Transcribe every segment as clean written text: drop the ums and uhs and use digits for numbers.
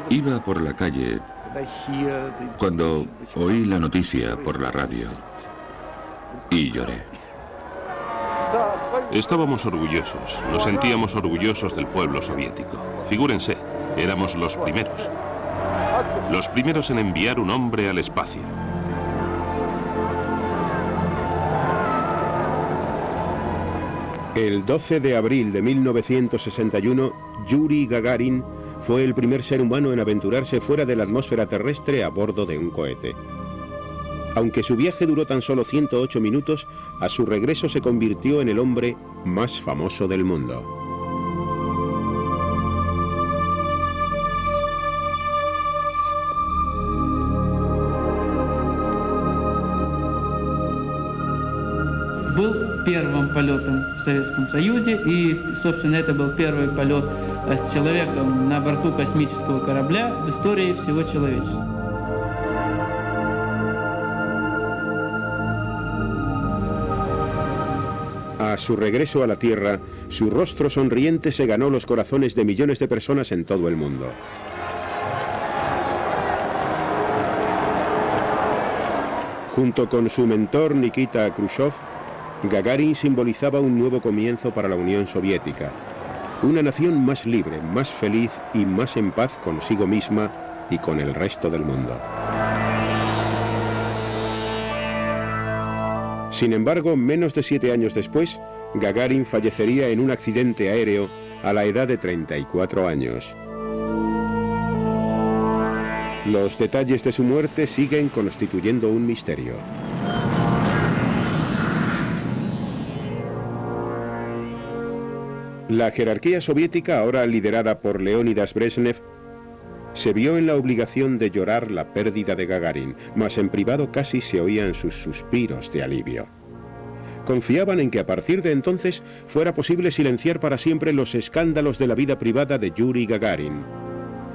Iba por la calle cuando oí la noticia por la radio y lloré. Estábamos orgullosos, nos sentíamos orgullosos del pueblo soviético. Figúrense, éramos los primeros en enviar un hombre al espacio. El 12 de abril de 1961, Yuri Gagarin fue el primer ser humano en aventurarse fuera de la atmósfera terrestre a bordo de un cohete. Aunque su viaje duró tan solo 108 minutos, a su regreso se convirtió en el hombre más famoso del mundo. Был первым полетом в Советском Союзе, и, собственно, это был первый полет с человеком на борту космического корабля в истории всего человечества. A su regreso a la Tierra, su rostro sonriente se ganó los corazones de millones de personas en todo el mundo. Junto con su mentor Nikita Khrushchev, Gagarin simbolizaba un nuevo comienzo para la Unión Soviética, una nación más libre, más feliz y más en paz consigo misma y con el resto del mundo. Sin embargo, menos de 7 años después, Gagarin fallecería en un accidente aéreo a la edad de 34 años. Los detalles de su muerte siguen constituyendo un misterio. La jerarquía soviética, ahora liderada por Leónidas Brezhnev, se vio en la obligación de llorar la pérdida de Gagarin, mas en privado casi se oían sus suspiros de alivio. Confiaban en que a partir de entonces fuera posible silenciar para siempre los escándalos de la vida privada de Yuri Gagarin.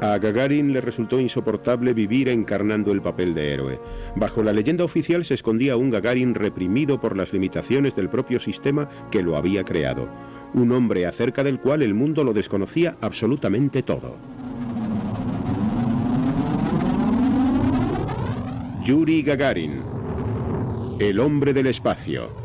A Gagarin le resultó insoportable vivir encarnando el papel de héroe. Bajo la leyenda oficial se escondía un Gagarin reprimido por las limitaciones del propio sistema que lo había creado. Un hombre acerca del cual el mundo lo desconocía absolutamente todo. Yuri Gagarin, el hombre del espacio.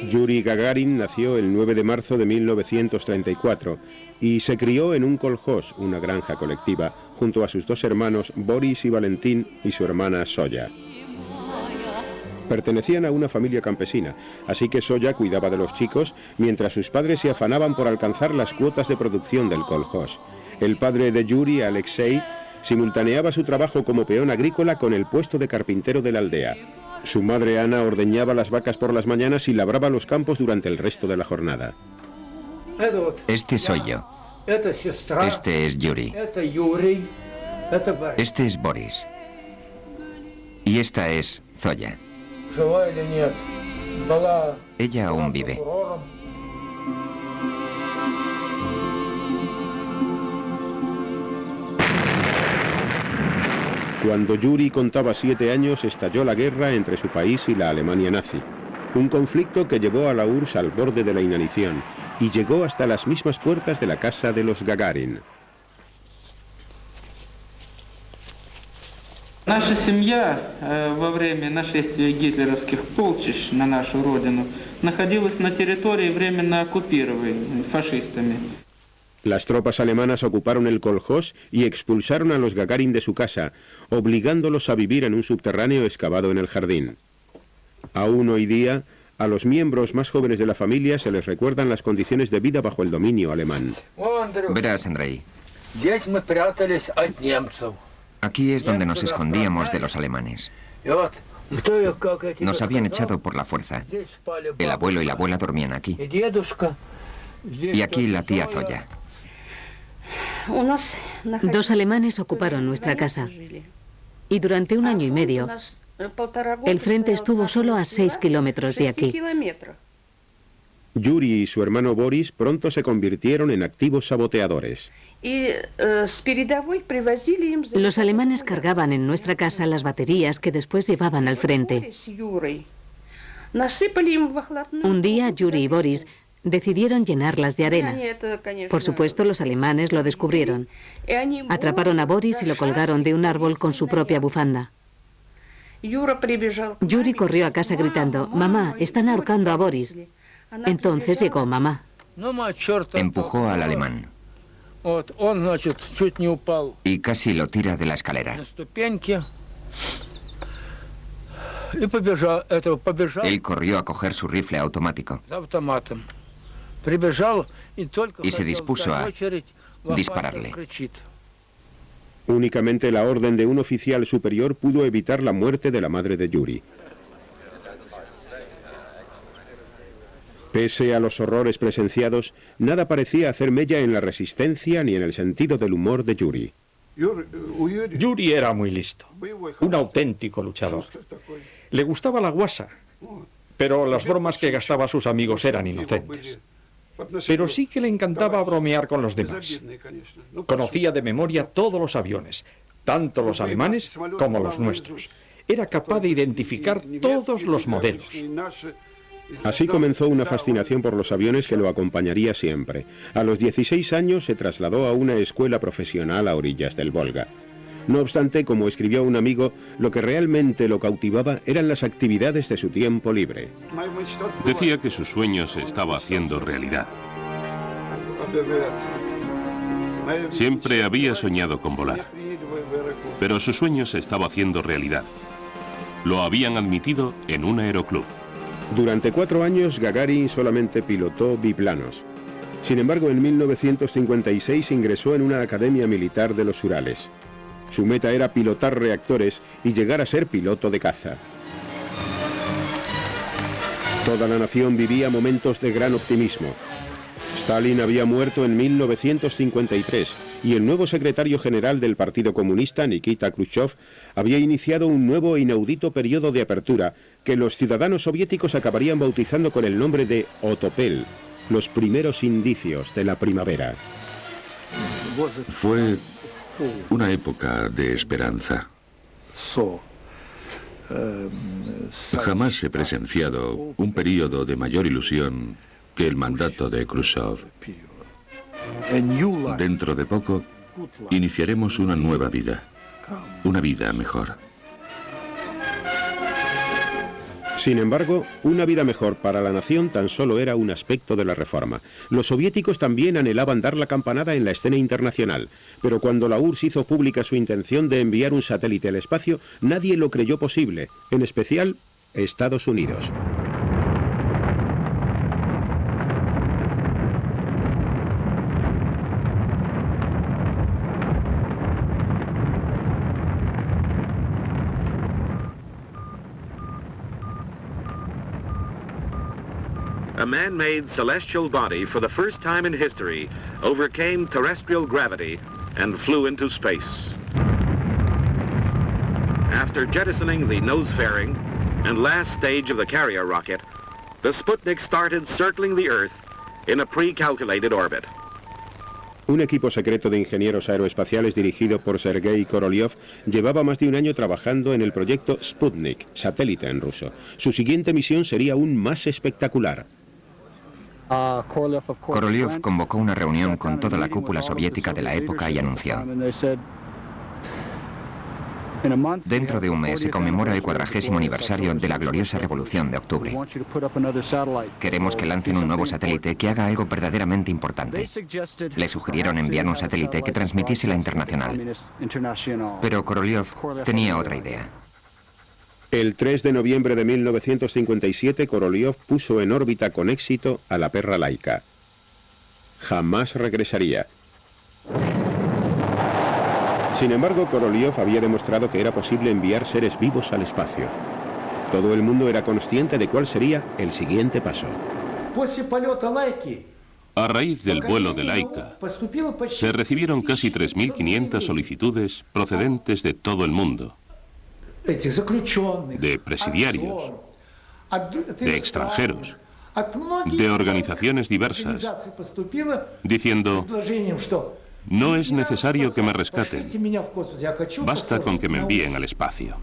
Yuri Gagarin nació el 9 de marzo de 1934 y se crió en un kolkhoz, una granja colectiva, junto a sus dos hermanos Boris y Valentín y su hermana Soya. Pertenecían a una familia campesina, así que Soya cuidaba de los chicos mientras sus padres se afanaban por alcanzar las cuotas de producción del kolkhoz. El padre de Yuri, Alexei, simultaneaba su trabajo como peón agrícola con el puesto de carpintero de la aldea. Su madre Ana ordeñaba las vacas por las mañanas y labraba los campos durante el resto de la jornada. Este soy yo. Este es Yuri. Este es Boris. Y esta es Zoya. Ella aún vive. Cuando Yuri contaba 7 años, estalló la guerra entre su país y la Alemania nazi. Un conflicto que llevó a la URSS al borde de la inanición y llegó hasta las mismas puertas de la casa de los Gagarin. Наша семья во время нашествия гитлеровских полчищ на нашу родину находилась на территории временно оккупированной фашистами. Las tropas alemanas ocuparon el kolkhoz y expulsaron a los Gagarin de su casa, obligándolos a vivir en un subterráneo excavado en el jardín. Aún hoy día, a los miembros más jóvenes de la familia se les recuerdan las condiciones de vida bajo el dominio alemán. Verás, Andrei. Aquí es donde nos escondíamos de los alemanes. Nos habían echado por la fuerza. El abuelo y la abuela dormían aquí. Y aquí la tía Zoya. Dos alemanes ocuparon nuestra casa y durante 1 año y medio El frente estuvo solo a 6 kilómetros de aquí. Yuri y su hermano Boris pronto se convirtieron en activos saboteadores. Los alemanes cargaban en nuestra casa las baterías que después llevaban al frente. Un día, Yuri y Boris decidieron llenarlas de arena. Por supuesto, los alemanes lo descubrieron. Atraparon a Boris y lo colgaron de un árbol con su propia bufanda. Yuri corrió a casa gritando: «Mamá, están ahorcando a Boris». Entonces llegó mamá. Empujó al alemán y casi lo tira de la escalera. Él corrió a coger su rifle automático y se dispuso a dispararle. Únicamente la orden de un oficial superior pudo evitar la muerte de la madre de Yuri. Pese a los horrores presenciados, nada parecía hacer mella en la resistencia ni en el sentido del humor de Yuri. Yuri era muy listo, un auténtico luchador. Le gustaba la guasa, pero las bromas que gastaba a sus amigos eran inocentes. Pero sí que le encantaba bromear con los demás. Conocía de memoria todos los aviones, tanto los alemanes como los nuestros. Era capaz de identificar todos los modelos. Así comenzó una fascinación por los aviones que lo acompañaría siempre. A los 16 años se trasladó a una escuela profesional a orillas del Volga. No obstante, como escribió un amigo, lo que realmente lo cautivaba eran las actividades de su tiempo libre. Decía que su sueño se estaba haciendo realidad. Siempre había soñado con volar, pero su sueño se estaba haciendo realidad. Lo habían admitido en un aeroclub. Durante 4 años, Gagarin solamente pilotó biplanos. Sin embargo, en 1956 ingresó en una academia militar de los Urales. Su meta era pilotar reactores y llegar a ser piloto de caza. Toda la nación vivía momentos de gran optimismo. Stalin había muerto en 1953 y el nuevo secretario general del Partido Comunista, Nikita Khrushchev, había iniciado un nuevo e inaudito periodo de apertura que los ciudadanos soviéticos acabarían bautizando con el nombre de Otopel, los primeros indicios de la primavera. Fue una época de esperanza. Jamás he presenciado un periodo de mayor ilusión que el mandato de Khrushchev. Dentro de poco iniciaremos una nueva vida, una vida mejor. Sin embargo, una vida mejor para la nación tan solo era un aspecto de la reforma. Los soviéticos también anhelaban dar la campanada en la escena internacional, pero cuando la URSS hizo pública su intención de enviar un satélite al espacio, nadie lo creyó posible, en especial Estados Unidos. A man-made celestial body for the first time in history overcame terrestrial gravity and flew into space. After jettisoning the nose fairing and last stage of the carrier rocket, the Sputnik started circling the Earth in a pre-calculated orbit. Un equipo secreto de ingenieros aeroespaciales dirigido por Sergei Korolev llevaba más de un año trabajando en el proyecto Sputnik, satélite en ruso. Su siguiente misión sería aún más espectacular. Korolev convocó una reunión con toda la cúpula soviética de la época y anunció: dentro de un mes se conmemora el 40º aniversario de la gloriosa Revolución de Octubre. Queremos que lancen un nuevo satélite que haga algo verdaderamente importante. Le sugirieron enviar un satélite que transmitiese la internacional. Pero Korolev tenía otra idea. El 3 de noviembre de 1957, Korolev puso en órbita con éxito a la perra Laika. Jamás regresaría. Sin embargo, Korolev había demostrado que era posible enviar seres vivos al espacio. Todo el mundo era consciente de cuál sería el siguiente paso. A raíz del vuelo de Laika, se recibieron casi 3.500 solicitudes procedentes de todo el mundo. de presidiarios, de extranjeros, de organizaciones diversas, diciendo: no es necesario que me rescaten, basta con que me envíen al espacio.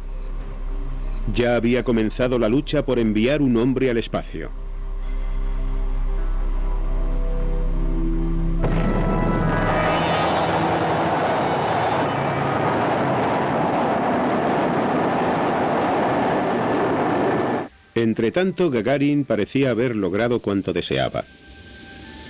Ya había comenzado la lucha por enviar un hombre al espacio. Entretanto, Gagarin parecía haber logrado cuanto deseaba.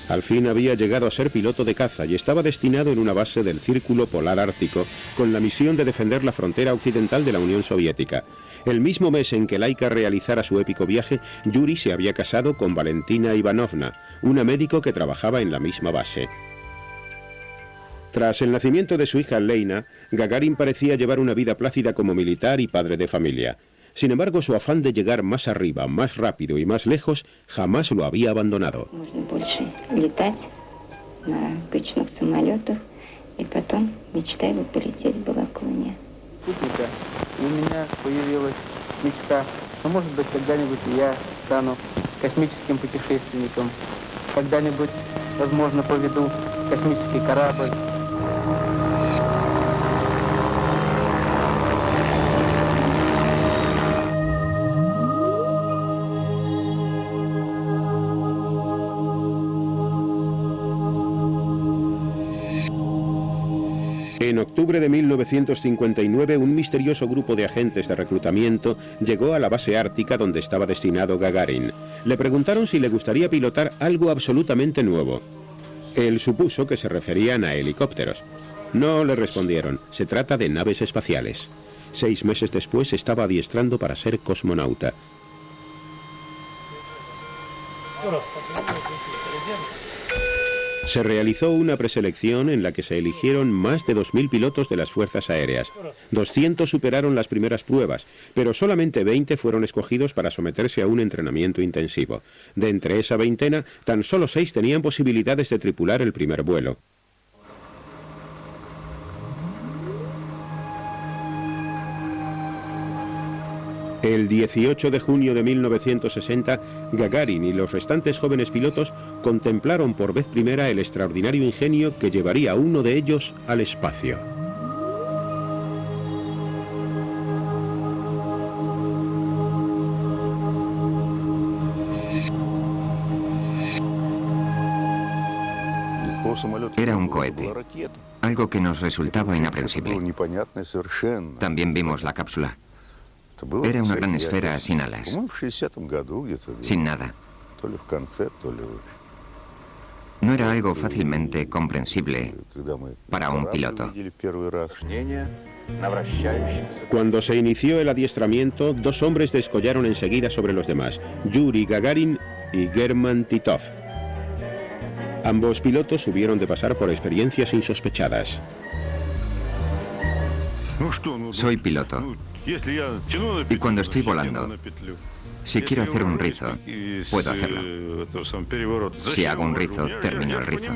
Al fin había llegado a ser piloto de caza y estaba destinado en una base del Círculo Polar Ártico con la misión de defender la frontera occidental de la Unión Soviética. El mismo mes en que Laika realizara su épico viaje, Yuri se había casado con Valentina Ivanovna, una médico que trabajaba en la misma base. Tras el nacimiento de su hija Leina, Gagarin parecía llevar una vida plácida como militar y padre de familia. Sin embargo, su afán de llegar más arriba, más rápido y más lejos jamás lo había abandonado. En octubre de 1959, un misterioso grupo de agentes de reclutamiento llegó a la base ártica donde estaba destinado Gagarin. Le preguntaron si le gustaría pilotar algo absolutamente nuevo. Él supuso que se referían a helicópteros. No le respondieron, se trata de naves espaciales. 6 meses después estaba adiestrando para ser cosmonauta. Se realizó una preselección en la que se eligieron más de 2.000 pilotos de las fuerzas aéreas. 200 superaron las primeras pruebas, pero solamente 20 fueron escogidos para someterse a un entrenamiento intensivo. De entre esa veintena, tan solo 6 tenían posibilidades de tripular el primer vuelo. El 18 de junio de 1960, Gagarin y los restantes jóvenes pilotos contemplaron por vez primera el extraordinario ingenio que llevaría a uno de ellos al espacio. Era un cohete, algo que nos resultaba inaprensible. También vimos la cápsula. Era una gran esfera sin alas, sin nada. No era algo fácilmente comprensible para un piloto. Cuando se inició el adiestramiento, 2 hombres descollaron enseguida sobre los demás, Yuri Gagarin y German Titov. Ambos pilotos hubieron de pasar por experiencias insospechadas. Soy piloto. Y cuando estoy volando, si quiero hacer un rizo, puedo hacerlo. Si hago un rizo, termino el rizo.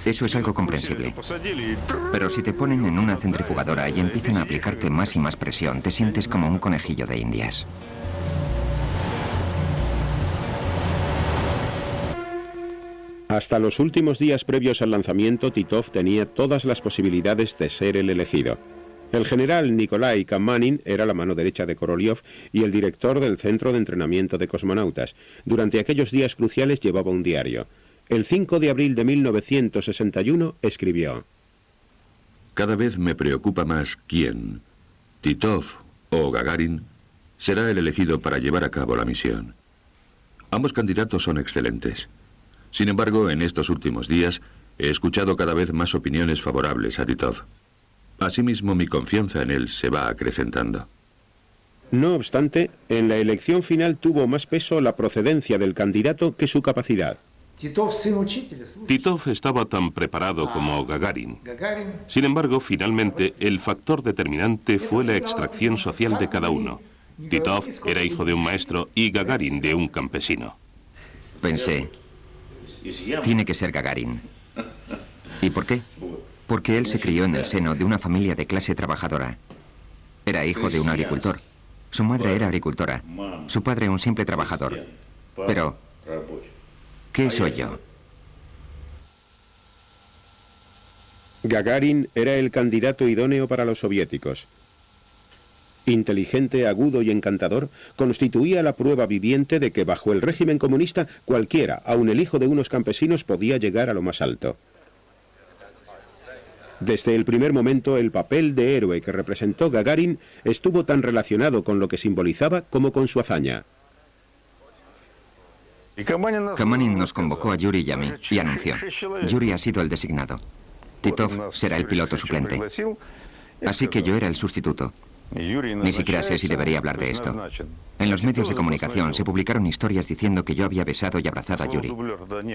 Eso es algo comprensible. Pero si te ponen en una centrifugadora y empiezan a aplicarte más y más presión, te sientes como un conejillo de indias. Hasta los últimos días previos al lanzamiento, Titov tenía todas las posibilidades de ser el elegido. El general Nikolai Kamanin era la mano derecha de Korolev y el director del Centro de Entrenamiento de Cosmonautas. Durante aquellos días cruciales llevaba un diario. El 5 de abril de 1961 escribió: Cada vez me preocupa más quién, Titov o Gagarin, será el elegido para llevar a cabo la misión. Ambos candidatos son excelentes. Sin embargo, en estos últimos días he escuchado cada vez más opiniones favorables a Titov. Asimismo, mi confianza en él se va acrecentando. No obstante, en la elección final tuvo más peso la procedencia del candidato que su capacidad. Titov estaba tan preparado como Gagarin. Sin embargo, finalmente, el factor determinante fue la extracción social de cada uno. Titov era hijo de un maestro y Gagarin de un campesino. Pensé, tiene que ser Gagarin. ¿Y por qué? Porque él se crió en el seno de una familia de clase trabajadora. Era hijo de un agricultor. Su madre era agricultora. Su padre un simple trabajador. Pero, ¿qué soy yo? Gagarin era el candidato idóneo para los soviéticos. Inteligente, agudo y encantador, constituía la prueba viviente de que bajo el régimen comunista cualquiera, aun el hijo de unos campesinos, podía llegar a lo más alto. Desde el primer momento, el papel de héroe que representó Gagarin estuvo tan relacionado con lo que simbolizaba como con su hazaña. Kamanin nos convocó a Yuri y a mí y anunció: Yuri ha sido el designado. Titov será el piloto suplente. Así que yo era el sustituto. Ni siquiera sé si debería hablar de esto. En los medios de comunicación se publicaron historias diciendo que yo había besado y abrazado a Yuri.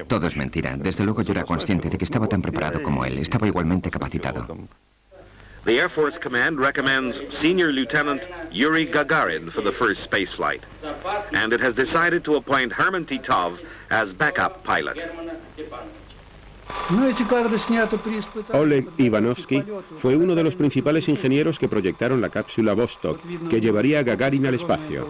Todo es mentira. Desde luego yo era consciente de que estaba tan preparado como él. Estaba igualmente capacitado. The Air Force Command recommends Senior Lieutenant Yuri Gagarin for the first space flight, and it has decided to appoint Herman Titov as backup pilot. Oleg Ivanovsky fue uno de los principales ingenieros que proyectaron la cápsula Vostok, que llevaría a Gagarin al espacio.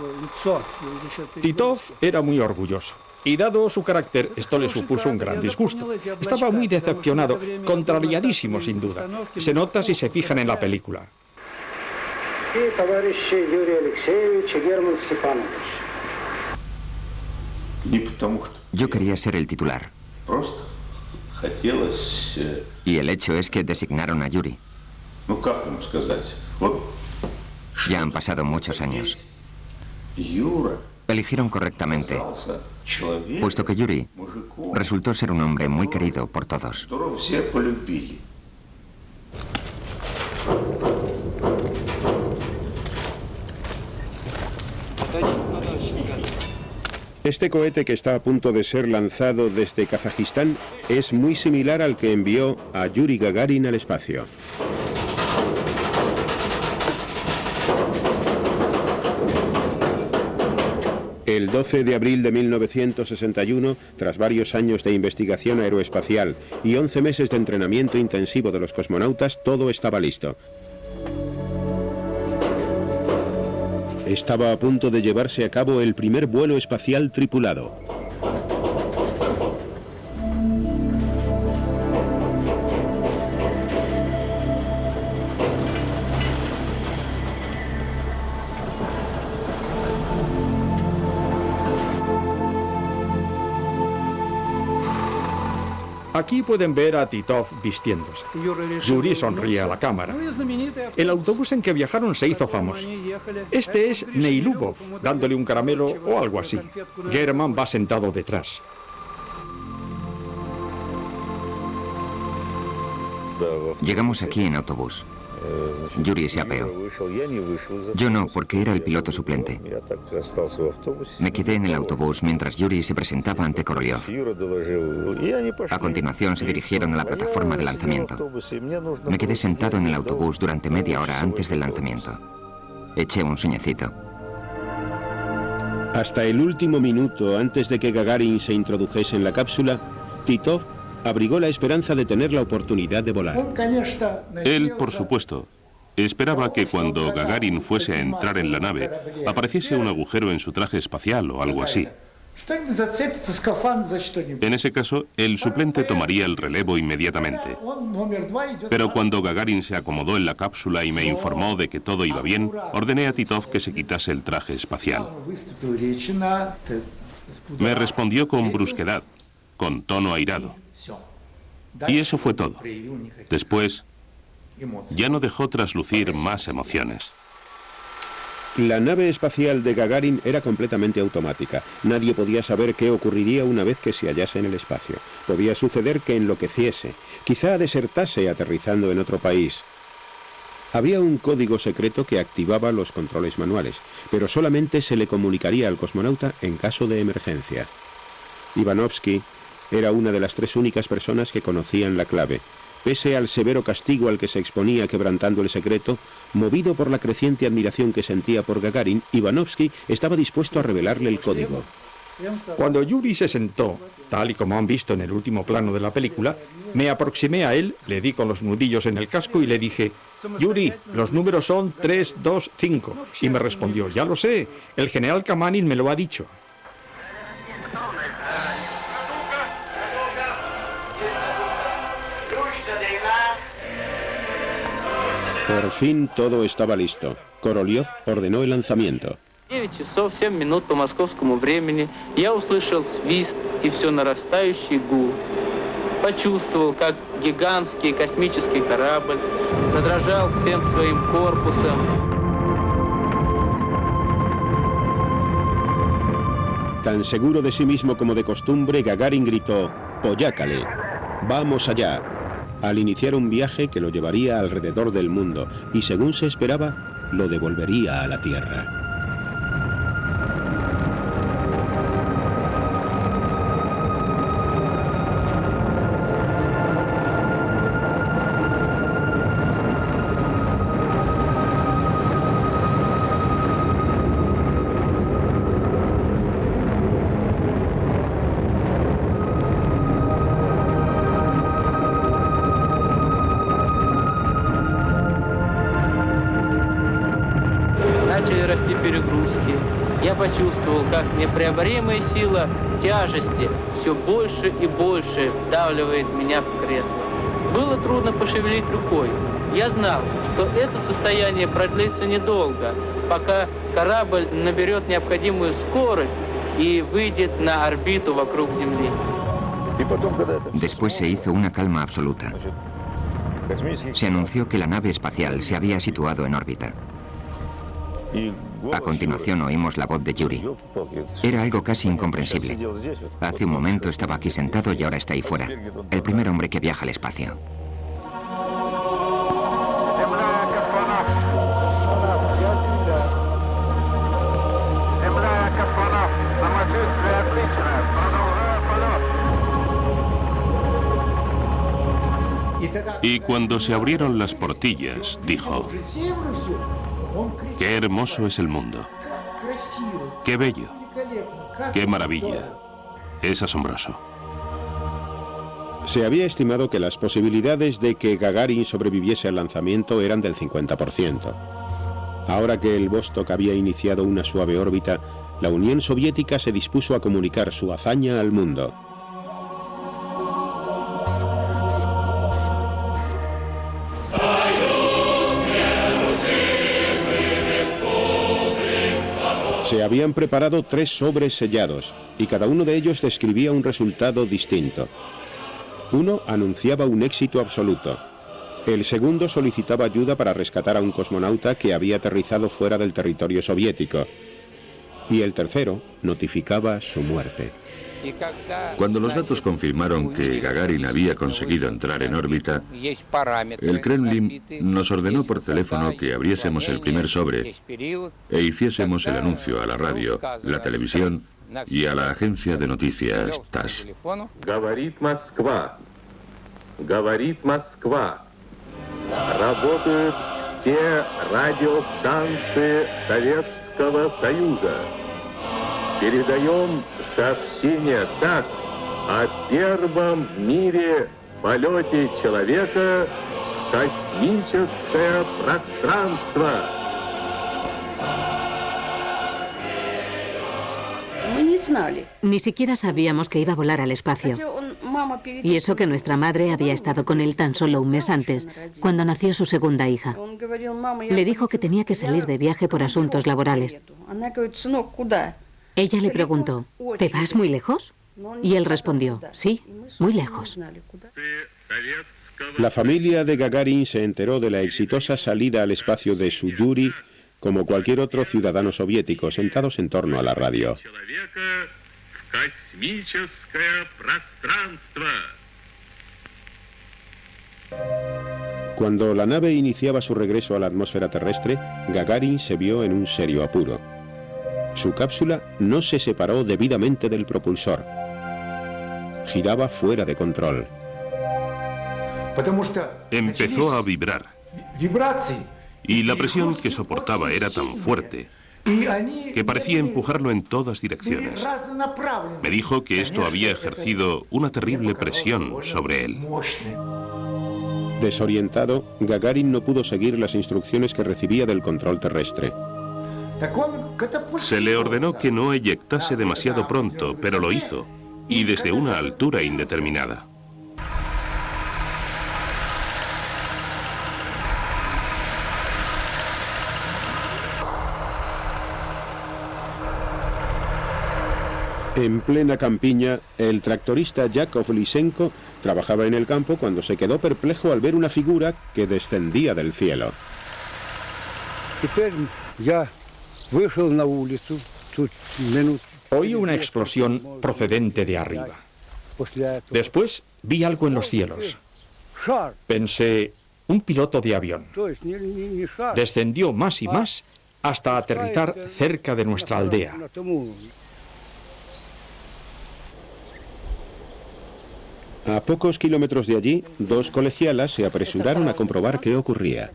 Titov era muy orgulloso. Y dado su carácter, esto le supuso un gran disgusto. Estaba muy decepcionado, contrariadísimo sin duda. Se nota si se fijan en la película. Yo quería ser el titular. Y el hecho es que designaron a Yuri. Ya han pasado muchos años. Eligieron correctamente, puesto que Yuri resultó ser un hombre muy querido por todos. Este cohete que está a punto de ser lanzado desde Kazajistán es muy similar al que envió a Yuri Gagarin al espacio. El 12 de abril de 1961, tras varios años de investigación aeroespacial y 11 meses de entrenamiento intensivo de los cosmonautas, todo estaba listo. Estaba a punto de llevarse a cabo el primer vuelo espacial tripulado. Aquí pueden ver a Titov vistiéndose. Yuri sonríe a la cámara. El autobús en que viajaron se hizo famoso. Este es Neilubov, dándole un caramelo o algo así. German va sentado detrás. Llegamos aquí en autobús. Yuri se apeó. Yo no, porque era el piloto suplente. Me quedé en el autobús mientras Yuri se presentaba ante Korolev. A continuación se dirigieron a la plataforma de lanzamiento. Me quedé sentado en el autobús durante media hora antes del lanzamiento. Eché un sueñecito. Hasta el último minuto antes de que Gagarin se introdujese en la cápsula, Titov abrigó la esperanza de tener la oportunidad de volar. Él, por supuesto, esperaba que cuando Gagarin fuese a entrar en la nave, apareciese un agujero en su traje espacial o algo así. En ese caso, el suplente tomaría el relevo inmediatamente. Pero cuando Gagarin se acomodó en la cápsula y me informó de que todo iba bien, ordené a Titov que se quitase el traje espacial. Me respondió con brusquedad, con tono airado. Y eso fue todo. Después, ya no dejó traslucir más emociones. La nave espacial de Gagarin era completamente automática. Nadie podía saber qué ocurriría una vez que se hallase en el espacio. Podía suceder que enloqueciese, quizá desertase aterrizando en otro país. Había un código secreto que activaba los controles manuales, pero solamente se le comunicaría al cosmonauta en caso de emergencia. Ivanovsky era una de las 3 únicas personas que conocían la clave. Pese al severo castigo al que se exponía quebrantando el secreto, movido por la creciente admiración que sentía por Gagarin, Ivanovsky estaba dispuesto a revelarle el código. Cuando Yuri se sentó, tal y como han visto en el último plano de la película, me aproximé a él, le di con los nudillos en el casco y le dije: Yuri, los números son 3, 2, 5. Y me respondió, ya lo sé, el general Kamanin me lo ha dicho. Por fin todo estaba listo. Korolev ordenó el lanzamiento. 9 часов 7 минут по московскому времени я услышал свист и все нарастающий гул. Почувствовал, как гигантский космический корабль задрожал всем своим корпусом. Tan seguro de sí mismo como de costumbre, Gagarin gritó, «Poyácale, vamos allá», al iniciar un viaje que lo llevaría alrededor del mundo y, según se esperaba, lo devolvería a la Tierra. Я почувствовал, как непреоборимая сила тяжести все больше и больше вдавливает меня в кресло. Было трудно пошевелить рукой. Я знал, что это состояние продлится недолго, пока корабль наберет необходимую скорость и выйдет на орбиту вокруг Земли. Después se hizo una calma absoluta. Se anunció que la nave espacial se había situado en órbita. A continuación oímos la voz de Yuri. Era algo casi incomprensible. Hace un momento estaba aquí sentado y ahora está ahí fuera. El primer hombre que viaja al espacio. Y cuando se abrieron las portillas, dijo, «Qué hermoso es el mundo. Qué bello. Qué maravilla. Es asombroso». Se había estimado que las posibilidades de que Gagarin sobreviviese al lanzamiento eran del 50%. Ahora que el Vostok había iniciado una suave órbita, la Unión Soviética se dispuso a comunicar su hazaña al mundo. Se habían preparado 3 sobres sellados, y cada uno de ellos describía un resultado distinto. Uno anunciaba un éxito absoluto. El segundo solicitaba ayuda para rescatar a un cosmonauta que había aterrizado fuera del territorio soviético. Y el tercero notificaba su muerte. Cuando los datos confirmaron que Gagarin había conseguido entrar en órbita, el Kremlin nos ordenó por teléfono que abriésemos el primer sobre e hiciésemos el anuncio a la radio, la televisión y a la agencia de noticias TASS. Говорит Москва. Говорит Москва. Работают все радиостанции Советского Союза. Передаем сообщение ТАСС о первом в мире полете человека в космическое пространство. Ni siquiera sabíamos que iba a volar al espacio. Y eso que nuestra madre había estado con él tan solo un mes antes, cuando nació su segunda hija. Le dijo que tenía que salir de viaje por asuntos laborales. Ella le preguntó, ¿te vas muy lejos? Y él respondió, sí, muy lejos. La familia de Gagarin se enteró de la exitosa salida al espacio de su Yuri como cualquier otro ciudadano soviético, sentados en torno a la radio. Cuando la nave iniciaba su regreso a la atmósfera terrestre, Gagarin se vio en un serio apuro. Su cápsula no se separó debidamente del propulsor. Giraba fuera de control. Empezó a vibrar. Y la presión que soportaba era tan fuerte que parecía empujarlo en todas direcciones. Me dijo que esto había ejercido una terrible presión sobre él. Desorientado, Gagarin no pudo seguir las instrucciones que recibía del control terrestre. Se le ordenó que no eyectase demasiado pronto, pero lo hizo, y desde una altura indeterminada. En plena campiña, el tractorista Yakov Lysenko trabajaba en el campo cuando se quedó perplejo al ver una figura que descendía del cielo. Oí una explosión procedente de arriba. Después vi algo en los cielos. Pensé, un piloto de avión. Descendió más y más hasta aterrizar cerca de nuestra aldea. A pocos kilómetros de allí, dos colegialas se apresuraron a comprobar qué ocurría.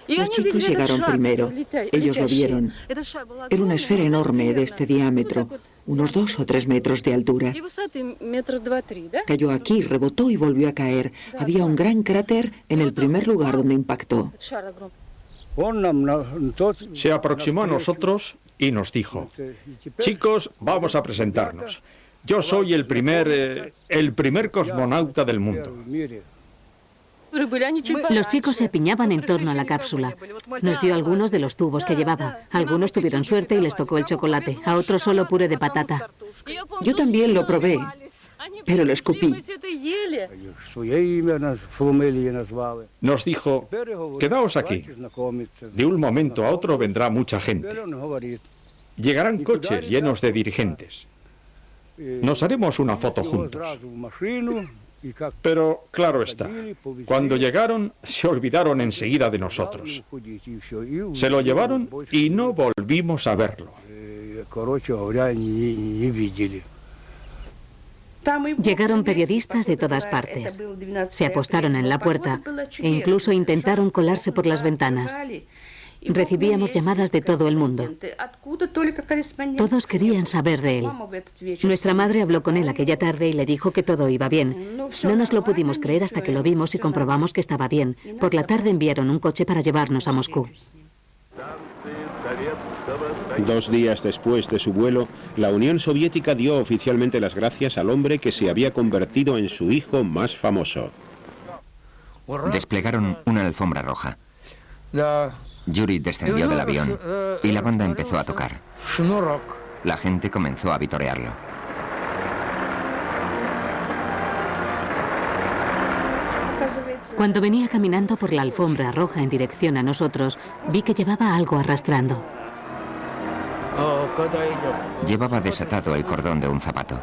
Los chicos llegaron primero. Ellos lo vieron. Era una esfera enorme de este diámetro, unos 2 o 3 metros de altura. Cayó aquí, rebotó y volvió a caer. Había un gran cráter en el primer lugar donde impactó. Se aproximó a nosotros y nos dijo: chicos, vamos a presentarnos. Yo soy el primer cosmonauta del mundo. Los chicos se apiñaban en torno a la cápsula. Nos dio algunos de los tubos que llevaba. Algunos tuvieron suerte y les tocó el chocolate. A otros solo puré de patata. Yo también lo probé, pero lo escupí. Nos dijo: quedaos aquí. De un momento a otro vendrá mucha gente. Llegarán coches llenos de dirigentes. Nos haremos una foto juntos. Pero, claro está, cuando llegaron, se olvidaron enseguida de nosotros. Se lo llevaron y no volvimos a verlo. Llegaron periodistas de todas partes. Se apostaron en la puerta e incluso intentaron colarse por las ventanas. Recibíamos llamadas de todo el mundo. Todos querían saber de él. Nuestra madre habló con él aquella tarde y le dijo que todo iba bien. No nos lo pudimos creer hasta que lo vimos y comprobamos que estaba bien. Por la tarde enviaron un coche para llevarnos a Moscú. 2 días después de su vuelo, la Unión Soviética dio oficialmente las gracias al hombre que se había convertido en su hijo más famoso. Desplegaron una alfombra roja. Yuri descendió del avión y la banda empezó a tocar. La gente comenzó a vitorearlo. Cuando venía caminando por la alfombra roja en dirección a nosotros, vi que llevaba algo arrastrando. Llevaba desatado el cordón de un zapato.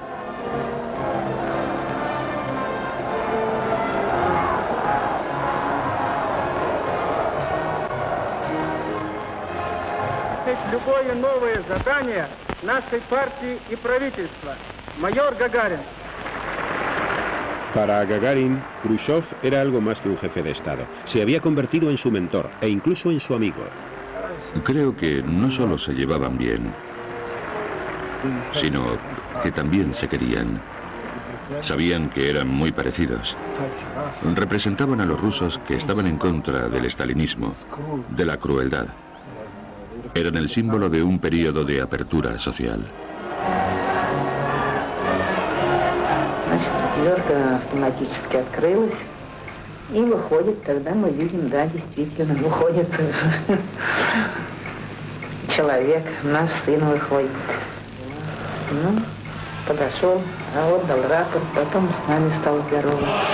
Любое новое задание нашей партии и правительства. Майор Гагарин. Para Gagarin, Khrushchev era algo más que un jefe de Estado. Se había convertido en su mentor e incluso en su amigo. Creo que no solo se llevaban bien, sino que también se querían. Sabían que eran muy parecidos. Representaban a los rusos que estaban en contra del estalinismo, de la crueldad. Eran el símbolo de un periodo de apertura social. Значит, дверка автоматически открылась, и выходит, тогда мы видим, да, действительно, выходит человек, наш сын выходит. Ну, подошел, отдал рапорт, потом с нами стал здороваться.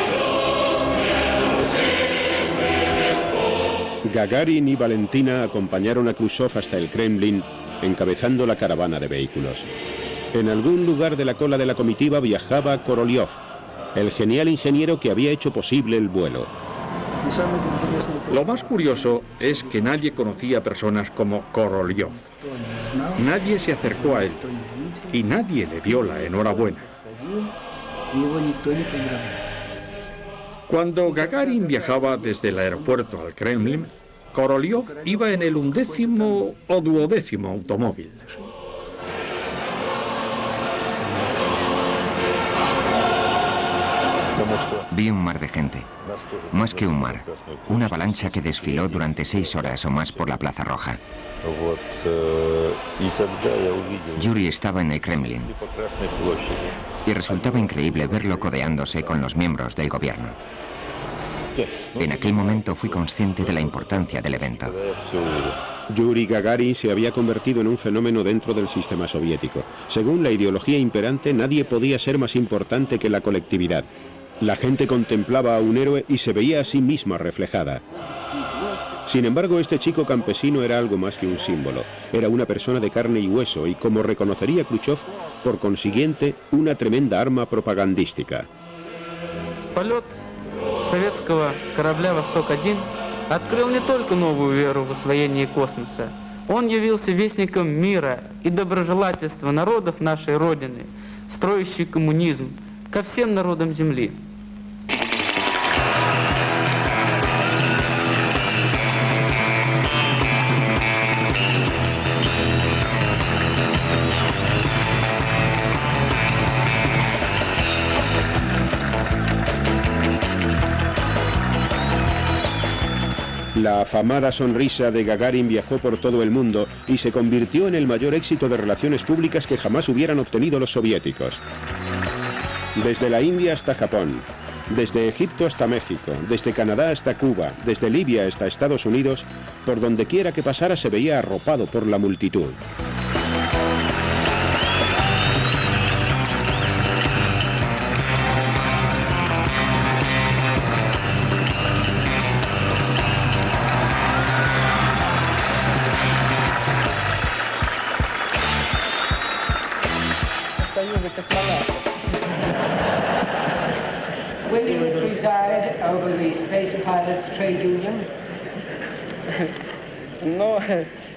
Gagarin y Valentina acompañaron a Khrushchev hasta el Kremlin, encabezando la caravana de vehículos. En algún lugar de la cola de la comitiva viajaba Korolev, el genial ingeniero que había hecho posible el vuelo. Lo más curioso es que nadie conocía personas como Korolev. Nadie se acercó a él y nadie le dio la enhorabuena. Cuando Gagarin viajaba desde el aeropuerto al Kremlin, Korolev iba en el 11º o 12º automóvil. Vi un mar de gente. Más que un mar, una avalancha que desfiló durante 6 horas o más por la Plaza Roja. Yuri estaba en el Kremlin y resultaba increíble verlo codeándose con los miembros del gobierno. En aquel momento fui consciente de la importancia del evento. Yuri Gagarin se había convertido en un fenómeno dentro del sistema soviético. Según la ideología imperante, nadie podía ser más importante que la colectividad. La gente contemplaba a un héroe y se veía a sí misma reflejada. Sin embargo, este chico campesino era algo más que un símbolo. Era una persona de carne y hueso y, como reconocería Khrushchev, por consiguiente, una tremenda arma propagandística. Полет советского корабля «Восток-1» открыл не только новую веру в освоение космоса. Он явился вестником мира и доброжелательства народов нашей Родины, строящий коммунизм ко всем народам Земли. La afamada sonrisa de Gagarin viajó por todo el mundo y se convirtió en el mayor éxito de relaciones públicas que jamás hubieran obtenido los soviéticos. Desde la India hasta Japón, desde Egipto hasta México, desde Canadá hasta Cuba, desde Libia hasta Estados Unidos, por donde quiera que pasara se veía arropado por la multitud. Will you preside over the Space Pilots Trade Union? Ну,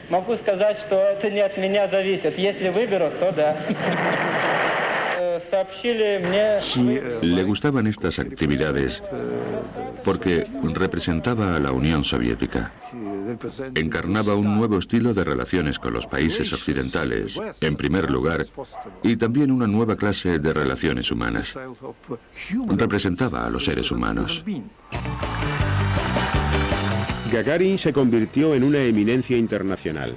могу сказать, что это не от меня зависит. Если выберут, то да. Сообщили мне... Le gustaban estas actividades porque representaba a la Unión Soviética. Encarnaba un nuevo estilo de relaciones con los países occidentales, en primer lugar, y también una nueva clase de relaciones humanas. Representaba a los seres humanos. Gagarin se convirtió en una eminencia internacional.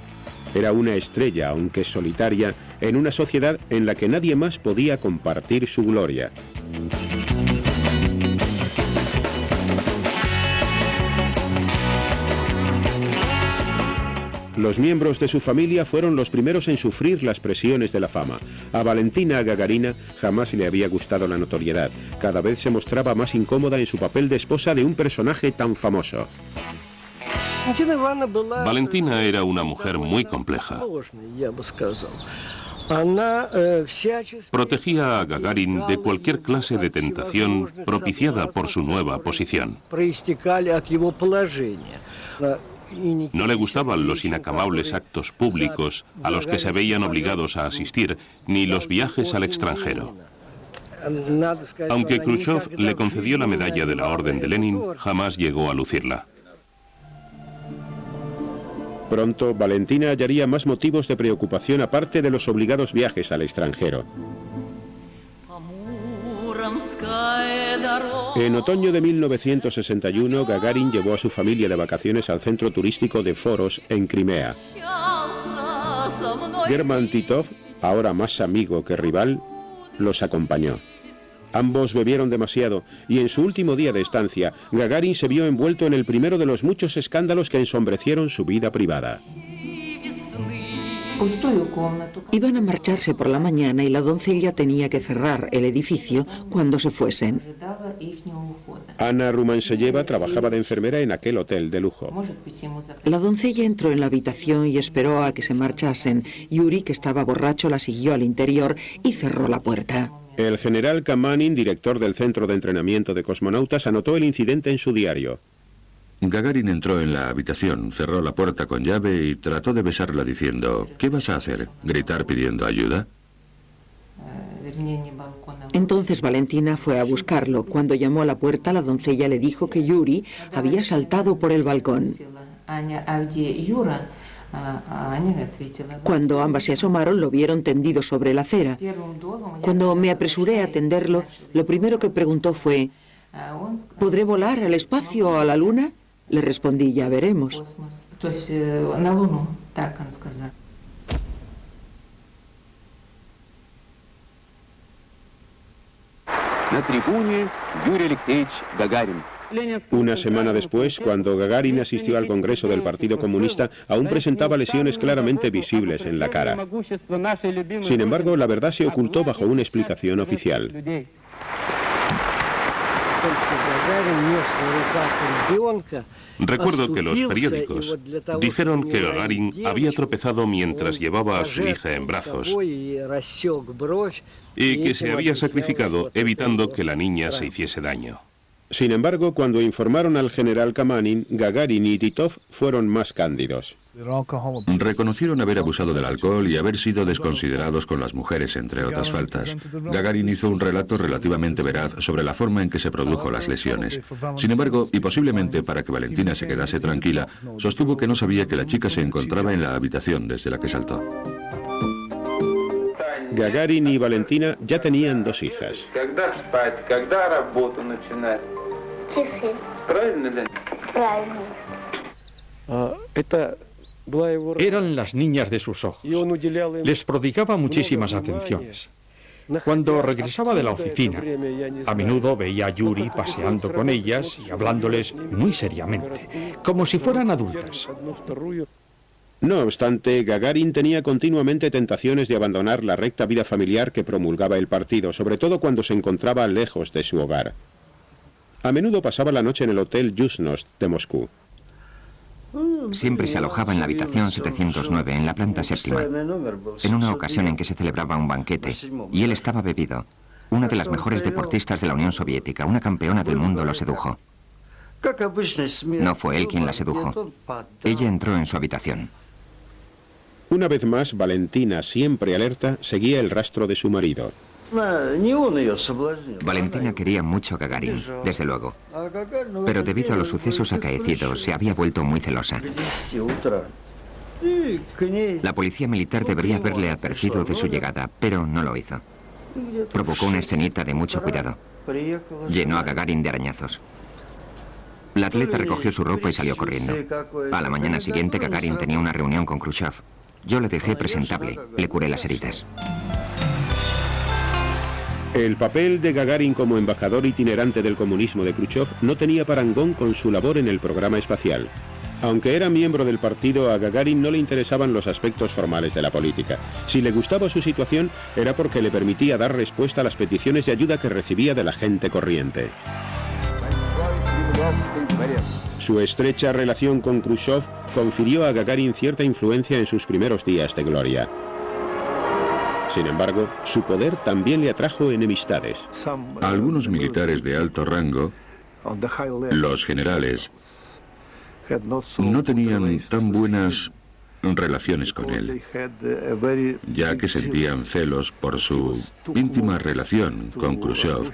Era una estrella, aunque solitaria, en una sociedad en la que nadie más podía compartir su gloria. Los miembros de su familia fueron los primeros en sufrir las presiones de la fama. A Valentina Gagarina jamás le había gustado la notoriedad. Cada vez se mostraba más incómoda en su papel de esposa de un personaje tan famoso. Valentina era una mujer muy compleja. Protegía a Gagarin de cualquier clase de tentación propiciada por su nueva posición. No le gustaban los inacamables actos públicos a los que se veían obligados a asistir, ni los viajes al extranjero. Aunque Khrushchev le concedió la medalla de la Orden de Lenin, jamás llegó a lucirla. Pronto, Valentina hallaría más motivos de preocupación aparte de los obligados viajes al extranjero. En otoño de 1961, Gagarin llevó a su familia de vacaciones al centro turístico de Foros, en Crimea. German Titov, ahora más amigo que rival, los acompañó. Ambos bebieron demasiado y en su último día de estancia, Gagarin se vio envuelto en el primero de los muchos escándalos que ensombrecieron su vida privada. Iban a marcharse por la mañana y la doncella tenía que cerrar el edificio cuando se fuesen. Anna Rumanseyeva trabajaba de enfermera en aquel hotel de lujo. La doncella entró en la habitación y esperó a que se marchasen. Yuri, que estaba borracho, la siguió al interior y cerró la puerta. El general Kamanin, director del Centro de Entrenamiento de Cosmonautas, anotó el incidente en su diario. Gagarin entró en la habitación, cerró la puerta con llave y trató de besarla diciendo: ¿qué vas a hacer? ¿Gritar pidiendo ayuda? Entonces Valentina fue a buscarlo. Cuando llamó a la puerta, la doncella le dijo que Yuri había saltado por el balcón. Cuando ambas se asomaron, lo vieron tendido sobre la acera. Cuando me apresuré a atenderlo, lo primero que preguntó fue: ¿podré volar al espacio o a la luna? Le respondí: ya veremos. Na tribune, Yuri Alexeyevich Gagarin. Una semana después, cuando Gagarin asistió al Congreso del Partido Comunista, aún presentaba lesiones claramente visibles en la cara. Sin embargo, la verdad se ocultó bajo una explicación oficial. Recuerdo que los periódicos dijeron que Gagarin había tropezado mientras llevaba a su hija en brazos y que se había sacrificado evitando que la niña se hiciese daño. Sin embargo, cuando informaron al general Kamanin, Gagarin y Titov fueron más cándidos. Reconocieron haber abusado del alcohol y haber sido desconsiderados con las mujeres, entre otras faltas. Gagarin hizo un relato relativamente veraz sobre la forma en que se produjo las lesiones. Sin embargo, y posiblemente para que Valentina se quedase tranquila, sostuvo que no sabía que la chica se encontraba en la habitación desde la que saltó. Gagarin y Valentina ya tenían 2 hijas. Eran las niñas de sus ojos. Les prodigaba muchísimas atenciones. Cuando regresaba de la oficina, a menudo veía a Yuri paseando con ellas y hablándoles muy seriamente, como si fueran adultas. No obstante, Gagarin tenía continuamente tentaciones de abandonar la recta vida familiar que promulgaba el partido, sobre todo cuando se encontraba lejos de su hogar. A menudo pasaba la noche en el Hotel Yuzhnost de Moscú. Siempre se alojaba en la habitación 709, en la planta 7ª. En una ocasión en que se celebraba un banquete, y él estaba bebido, una de las mejores deportistas de la Unión Soviética, una campeona del mundo, lo sedujo. No fue él quien la sedujo. Ella entró en su habitación. Una vez más, Valentina, siempre alerta, seguía el rastro de su marido. Valentina quería mucho a Gagarin, desde luego. Pero debido a los sucesos acaecidos, se había vuelto muy celosa. La policía militar debería haberle advertido de su llegada, pero no lo hizo. Provocó una escenita de mucho cuidado. Llenó a Gagarin de arañazos. La atleta recogió su ropa y salió corriendo. A la mañana siguiente, Gagarin tenía una reunión con Khrushchev. Yo le dejé presentable, le curé las heridas. El papel de Gagarin como embajador itinerante del comunismo de Khrushchev no tenía parangón con su labor en el programa espacial. Aunque era miembro del partido, a Gagarin no le interesaban los aspectos formales de la política. Si le gustaba su situación, era porque le permitía dar respuesta a las peticiones de ayuda que recibía de la gente corriente. Su estrecha relación con Khrushchev confirió a Gagarin cierta influencia en sus primeros días de gloria. Sin embargo, su poder también le atrajo enemistades. A algunos militares de alto rango, los generales, no tenían tan buenas relaciones con él, ya que sentían celos por su íntima relación con Khrushchev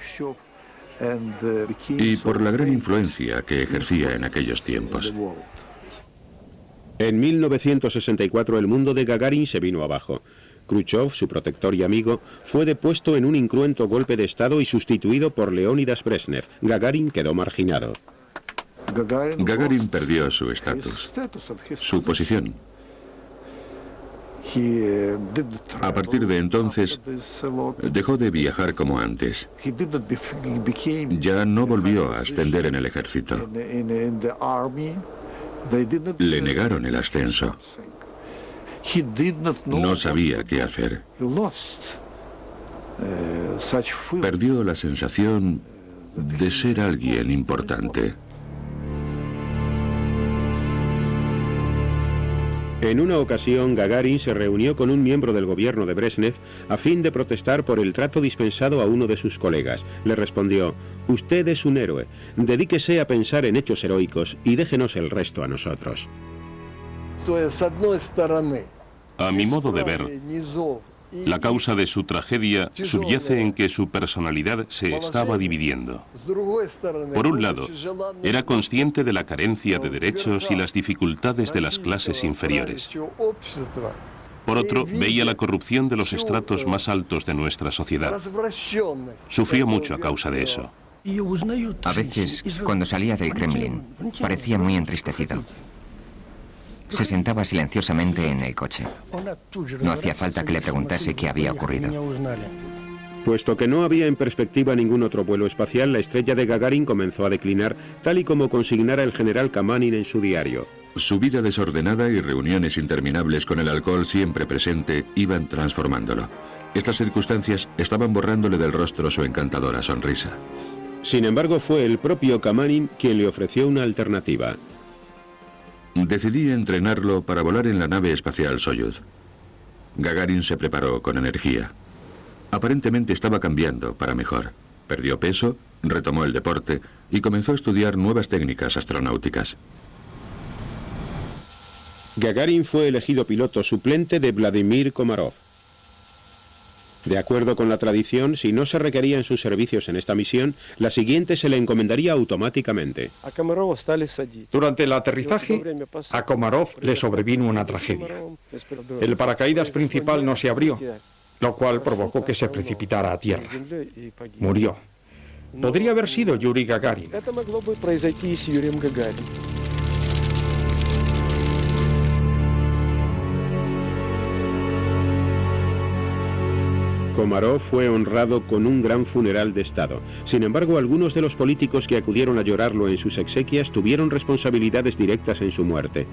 y por la gran influencia que ejercía en aquellos tiempos. En 1964 el mundo de Gagarin se vino abajo. Khrushchev, su protector y amigo, fue depuesto en un incruento golpe de Estado y sustituido por Leónidas Brezhnev. Gagarin quedó marginado. Gagarin perdió su estatus, su posición. A partir de entonces, dejó de viajar como antes. Ya no volvió a ascender en el ejército. Le negaron el ascenso. No sabía qué hacer. Perdió la sensación de ser alguien importante. En una ocasión, Gagarin se reunió con un miembro del gobierno de Brezhnev a fin de protestar por el trato dispensado a uno de sus colegas. Le respondió: «Usted es un héroe. Dedíquese a pensar en hechos heroicos y déjenos el resto a nosotros». A mi modo de ver, La causa de su tragedia subyace en que su personalidad se estaba dividiendo. Por un lado, era consciente de la carencia de derechos y las dificultades de las clases inferiores. Por otro, veía la corrupción de los estratos más altos de nuestra sociedad. Sufrió mucho a causa de eso. A veces, cuando salía del Kremlin, parecía muy entristecido. Se sentaba silenciosamente en el coche. No hacía falta que le preguntase qué había ocurrido. Puesto que no había en perspectiva ningún otro vuelo espacial, la estrella de Gagarin comenzó a declinar, tal y como consignara el general Kamanin en su diario. Su vida desordenada y reuniones interminables con el alcohol siempre presente iban transformándolo. Estas circunstancias estaban borrándole del rostro su encantadora sonrisa. Sin embargo, fue el propio Kamanin quien le ofreció una alternativa. Decidí entrenarlo para volar en la nave espacial Soyuz. Gagarin se preparó con energía. Aparentemente estaba cambiando para mejor. Perdió peso, retomó el deporte y comenzó a estudiar nuevas técnicas astronáuticas. Gagarin fue elegido piloto suplente de Vladimir Komarov. De acuerdo con la tradición, si no se requerían sus servicios en esta misión, la siguiente se le encomendaría automáticamente. Durante el aterrizaje, a Komarov le sobrevino una tragedia. El paracaídas principal no se abrió, lo cual provocó que se precipitara a tierra. Murió. Podría haber sido Yuri Gagarin. Komarov fue honrado con un gran funeral de Estado. Sin embargo, algunos de los políticos que acudieron a llorarlo en sus exequias tuvieron responsabilidades directas en su muerte.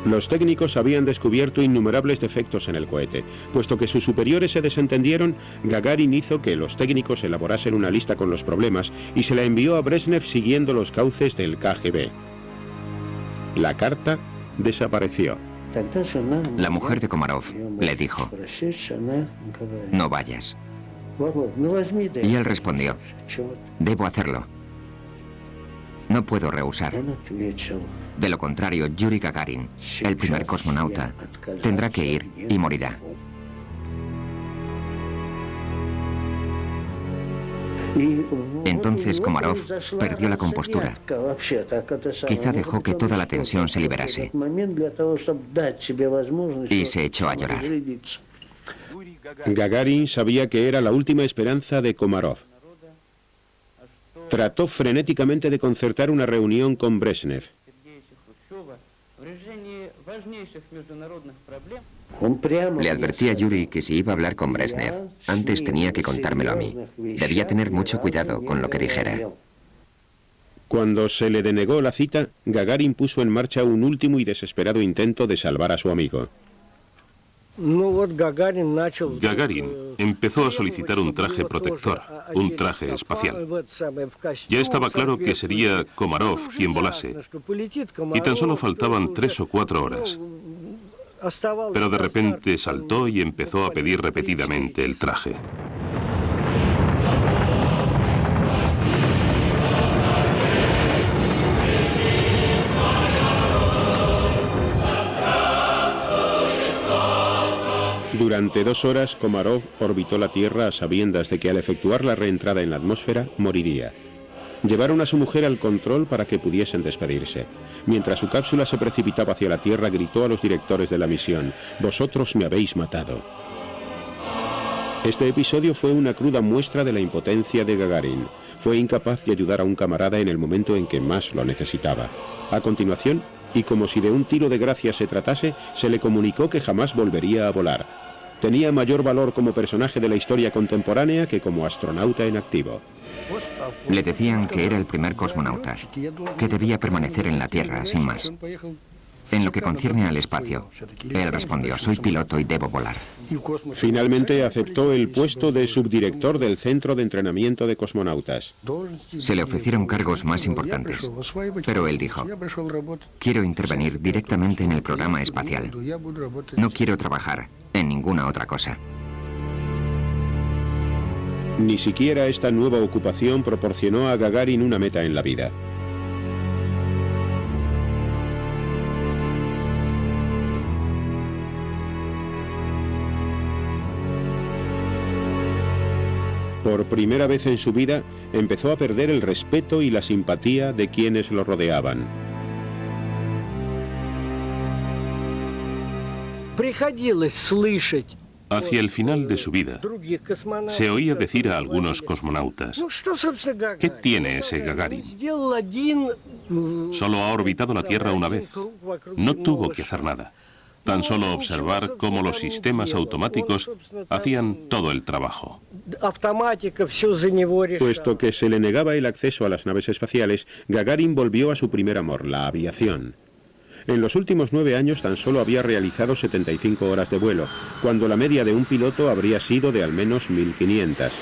Los técnicos habían descubierto innumerables defectos en el cohete. Puesto que sus superiores se desentendieron, Gagarin hizo que los técnicos elaborasen una lista con los problemas y se la envió a Brezhnev siguiendo los cauces del KGB. La carta desapareció. La mujer de Komarov le dijo: no vayas. Y él respondió: debo hacerlo. No puedo rehusar. De lo contrario, Yuri Gagarin, el primer cosmonauta, tendrá que ir y morirá. Entonces Komarov perdió la compostura. Quizá dejó que toda la tensión se liberase y se echó a llorar. Gagarin sabía que era la última esperanza de Komarov. Trató frenéticamente de concertar una reunión con Brezhnev. Le advertí a Yuri que si iba a hablar con Brezhnev, antes tenía que contármelo a mí. Debía tener mucho cuidado con lo que dijera. Cuando se le denegó la cita, Gagarin puso en marcha un último y desesperado intento de salvar a su amigo. Gagarin empezó a solicitar un traje protector, un traje espacial. Ya estaba claro que sería Komarov quien volase, y tan solo faltaban 3 o 4 horas. Pero de repente saltó y empezó a pedir repetidamente el traje. Durante 2 horas, Komarov orbitó la Tierra a sabiendas de que al efectuar la reentrada en la atmósfera, moriría. Llevaron a su mujer al control para que pudiesen despedirse. Mientras su cápsula se precipitaba hacia la Tierra, gritó a los directores de la misión: «Vosotros me habéis matado». Este episodio fue una cruda muestra de la impotencia de Gagarin. Fue incapaz de ayudar a un camarada en el momento en que más lo necesitaba. A continuación, y como si de un tiro de gracia se tratase, se le comunicó que jamás volvería a volar. Tenía mayor valor como personaje de la historia contemporánea que como astronauta en activo. Le decían que era el primer cosmonauta, que debía permanecer en la Tierra, sin más. En lo que concierne al espacio, él respondió: soy piloto y debo volar. Finalmente aceptó el puesto de subdirector del Centro de Entrenamiento de Cosmonautas. Se le ofrecieron cargos más importantes, pero él dijo: quiero intervenir directamente en el programa espacial. No quiero trabajar en ninguna otra cosa. Ni siquiera esta nueva ocupación proporcionó a Gagarin una meta en la vida. Por primera vez en su vida, empezó a perder el respeto y la simpatía de quienes lo rodeaban. Hacia el final de su vida, se oía decir a algunos cosmonautas: ¿qué tiene ese Gagarin? Solo ha orbitado la Tierra una vez. No tuvo que hacer nada. Tan solo observar cómo los sistemas automáticos hacían todo el trabajo. Puesto que se le negaba el acceso a las naves espaciales, Gagarin volvió a su primer amor, la aviación. En los últimos 9 años tan solo había realizado 75 horas de vuelo, cuando la media de un piloto habría sido de al menos 1500.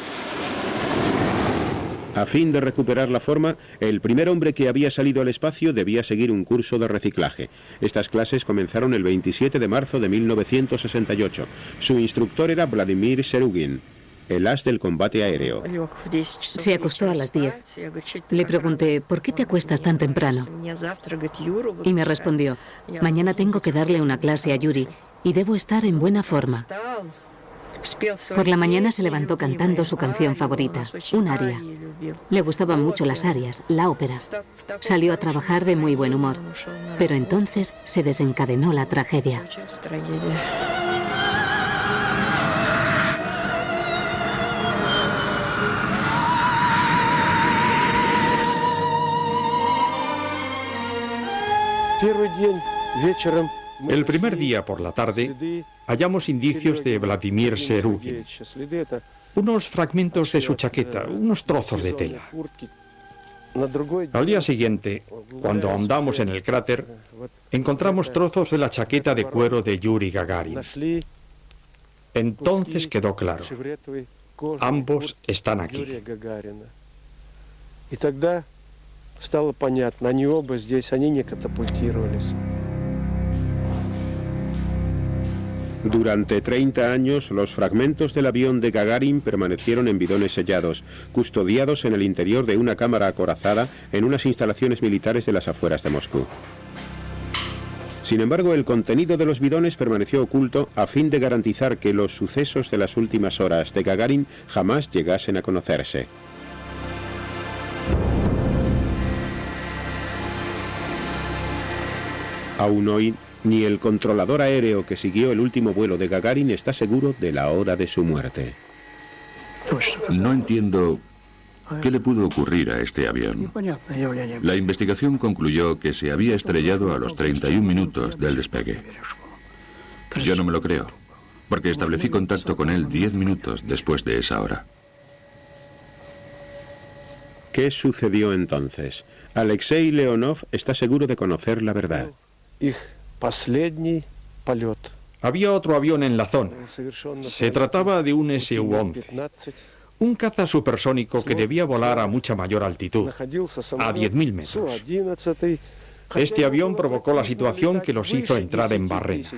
A fin de recuperar la forma, el primer hombre que había salido al espacio debía seguir un curso de reciclaje. Estas clases comenzaron el 27 de marzo de 1968. Su instructor era Vladimir Serugin, el as del combate aéreo. Se acostó a las 10. Le pregunté: ¿por qué te acuestas tan temprano? Y me respondió: mañana tengo que darle una clase a Yuri y debo estar en buena forma. Por la mañana se levantó cantando su canción favorita, un aria. Le gustaban mucho las arias, la ópera. Salió a trabajar de muy buen humor. Pero entonces se desencadenó la tragedia. El primer día por la tarde hallamos indicios de Vladimir Serugin. Unos fragmentos de su chaqueta, unos trozos de tela. Al día siguiente, cuando ahondamos en el cráter, encontramos trozos de la chaqueta de cuero de Yuri Gagarin. Entonces quedó claro: ambos están aquí. Стало понятно, они оба здесь, они не катапультировались. Durante 30 años, los fragmentos del avión de Gagarin permanecieron en bidones sellados, custodiados en el interior de una cámara acorazada en unas instalaciones militares de las afueras de Moscú. Sin embargo, el contenido de los bidones permaneció oculto a fin de garantizar que los sucesos de las últimas horas de Gagarin jamás llegasen a conocerse. Aún hoy, ni el controlador aéreo que siguió el último vuelo de Gagarin está seguro de la hora de su muerte. No entiendo qué le pudo ocurrir a este avión. La investigación concluyó que se había estrellado a los 31 minutos del despegue. Yo no me lo creo, porque establecí contacto con él 10 minutos después de esa hora. ¿Qué sucedió entonces? Alexei Leonov está seguro de conocer la verdad. Había otro avión en la zona. Se trataba de un Su-11, un caza supersónico que debía volar a mucha mayor altitud, a 10.000 metros. Este avión provocó la situación que los hizo entrar en barrena.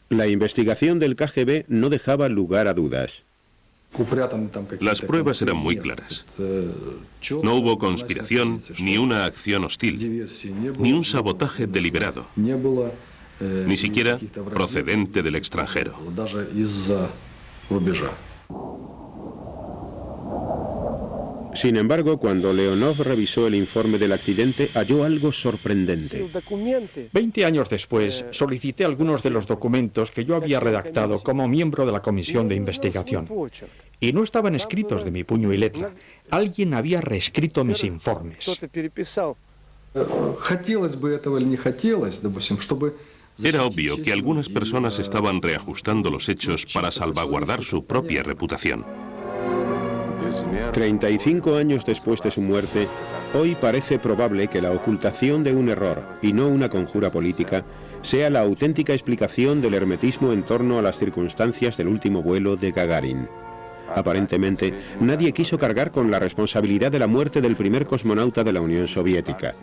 La investigación del KGB no dejaba lugar a dudas. Las pruebas eran muy claras. No hubo conspiración, ni una acción hostil, ni un sabotaje deliberado, ni siquiera procedente del extranjero. Sin embargo, cuando Leonov revisó el informe del accidente, halló algo sorprendente. 20 años después, solicité algunos de los documentos que yo había redactado como miembro de la comisión de investigación. Y no estaban escritos de mi puño y letra. Alguien había reescrito mis informes. Era obvio que algunas personas estaban reajustando los hechos para salvaguardar su propia reputación. 35 años después de su muerte, hoy parece probable que la ocultación de un error, y no una conjura política, sea la auténtica explicación del hermetismo en torno a las circunstancias del último vuelo de Gagarin. Aparentemente, nadie quiso cargar con la responsabilidad de la muerte del primer cosmonauta de la Unión Soviética.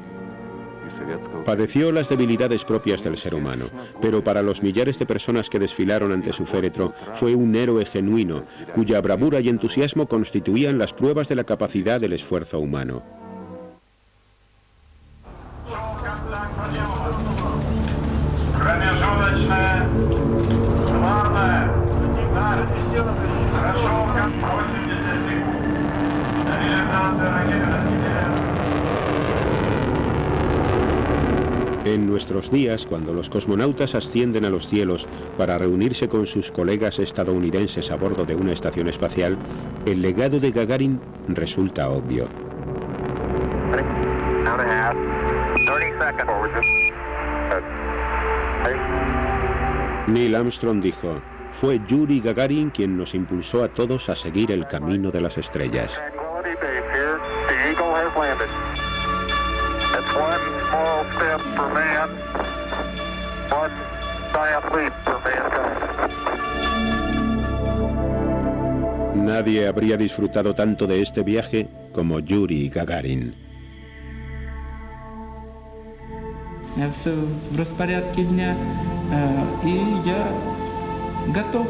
Padeció las debilidades propias del ser humano, pero para los millares de personas que desfilaron ante su féretro, fue un héroe genuino, cuya bravura y entusiasmo constituían las pruebas de la capacidad del esfuerzo humano. En nuestros días, cuando los cosmonautas ascienden a los cielos para reunirse con sus colegas estadounidenses a bordo de una estación espacial, el legado de Gagarin resulta obvio. Neil Armstrong dijo: "Fue Yuri Gagarin quien nos impulsó a todos a seguir el camino de las estrellas". Nadie habría disfrutado tanto de este viaje como Yuri Gagarin. Все в распорядке дня, и я готов.